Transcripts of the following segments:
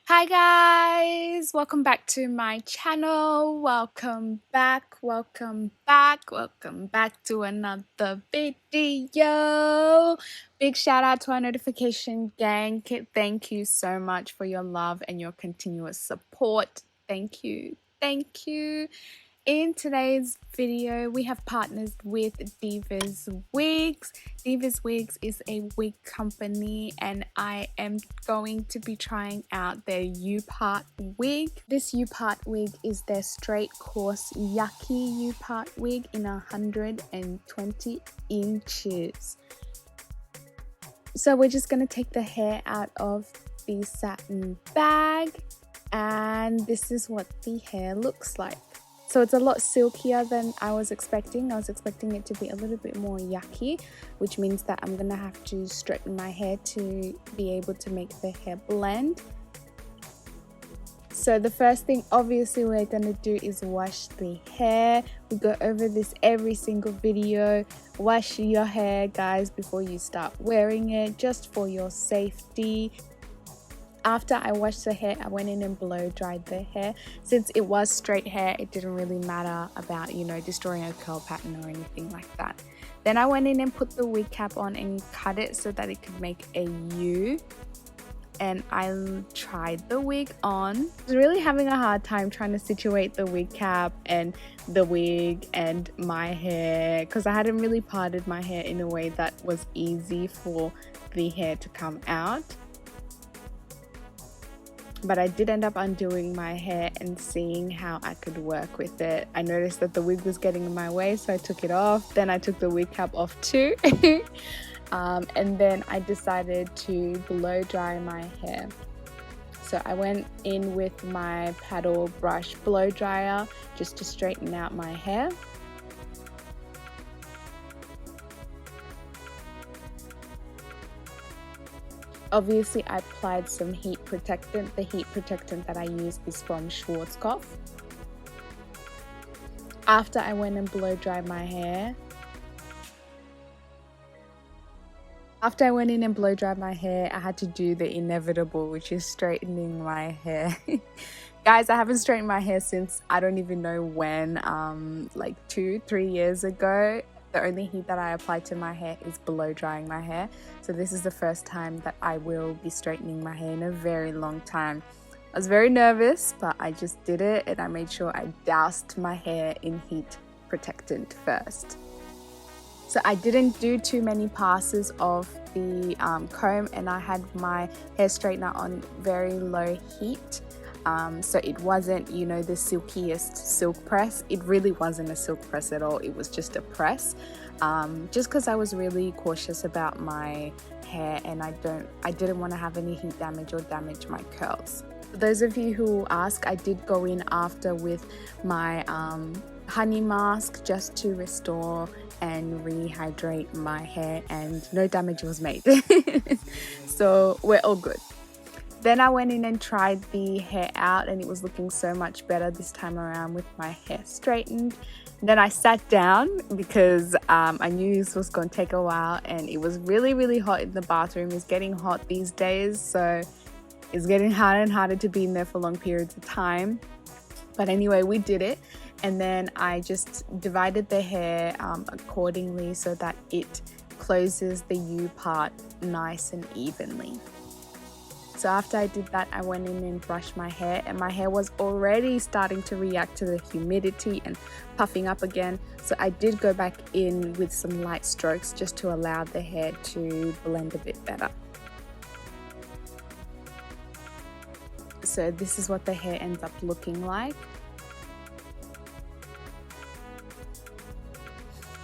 Hi guys, welcome back to my channel. Welcome back to another video. Big shout out to our notification gang. Thank you so much for your love and your continuous support. Thank you. In today's video, we have partnered with DIVASWIGS. DIVASWIGS is a wig company and I am going to be trying out their U-part wig. This U-part wig is their straight coarse Yaki U-part wig in 120 inches. So we're just going to take the hair out of the satin bag and this is what the hair looks like. So it's a lot silkier than I was expecting. I was expecting it to be a little bit more yucky, which means that I'm going to have to straighten my hair to be able to make the hair blend. So the first thing obviously we're going to do is wash the hair. We go over this every single video. Wash your hair, guys, before you start wearing it, just for your safety. After I washed the hair, I went in and blow dried the hair. Since it was straight hair, it didn't really matter about, destroying a curl pattern or anything like that. Then I went in and put the wig cap on and cut it so that it could make a U. And I tried the wig on. I was really having a hard time trying to situate the wig cap and the wig and my hair because I hadn't really parted my hair in a way that was easy for the hair to come out. But I did end up undoing my hair and seeing how I could work with it. I noticed that the wig was getting in my way, so I took it off. Then I took the wig cap off too. And then I decided to blow dry my hair. So I went in with my paddle brush blow dryer just to straighten out my hair. Obviously, I applied some heat protectant. The heat protectant that I use is from Schwarzkopf. After I went and blow dried my hair, I had to do the inevitable, which is straightening my hair. Guys, I haven't straightened my hair since I don't even know when, like 2-3 years ago. The only heat that I apply to my hair is blow drying my hair. So this is the first time that I will be straightening my hair in a very long time. I was very nervous, but I just did it and I made sure I doused my hair in heat protectant first. So I didn't do too many passes of the comb and I had my hair straightener on very low heat. So it wasn't, the silkiest silk press. It really wasn't a silk press at all. It was just a press. Just because I was really cautious about my hair and I didn't want to have any heat damage or damage my curls. For those of you who ask, I did go in after with my honey mask just to restore and rehydrate my hair and no damage was made. So we're all good. Then I went in and tried the hair out and it was looking so much better this time around with my hair straightened. Then I sat down because I knew this was going to take a while and it was really, really hot in the bathroom. It's getting hot these days, so it's getting harder and harder to be in there for long periods of time. But anyway, we did it. And then I just divided the hair accordingly so that it closes the U part nice and evenly. So after I did that, I went in and brushed my hair and my hair was already starting to react to the humidity and puffing up again. So I did go back in with some light strokes just to allow the hair to blend a bit better. So this is what the hair ends up looking like.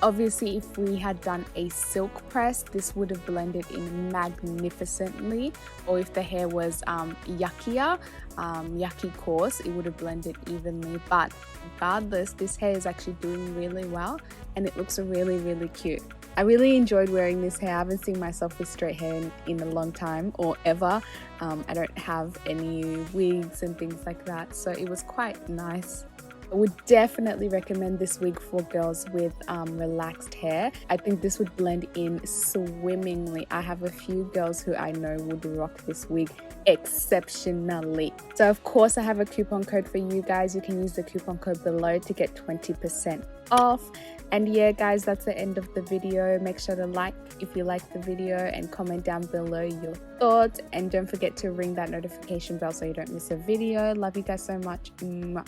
Obviously, if we had done a silk press, this would have blended in magnificently. Or if the hair was yuckier, Yaki coarse, it would have blended evenly. But regardless, this hair is actually doing really well and it looks really, really cute. I really enjoyed wearing this hair. I haven't seen myself with straight hair in a long time or ever. I don't have any wigs and things like that, so it was quite nice. I would definitely recommend this wig for girls with relaxed hair. I think this would blend in swimmingly. I have a few girls who I know would rock this wig exceptionally. So of course I have a coupon code for you guys. You can use the coupon code below to get 20% off. And yeah guys, that's the end of the video. Make sure to like if you like the video and comment down below your thoughts, and don't forget to ring that notification bell so you don't miss a video. Love you guys so much. Mwah.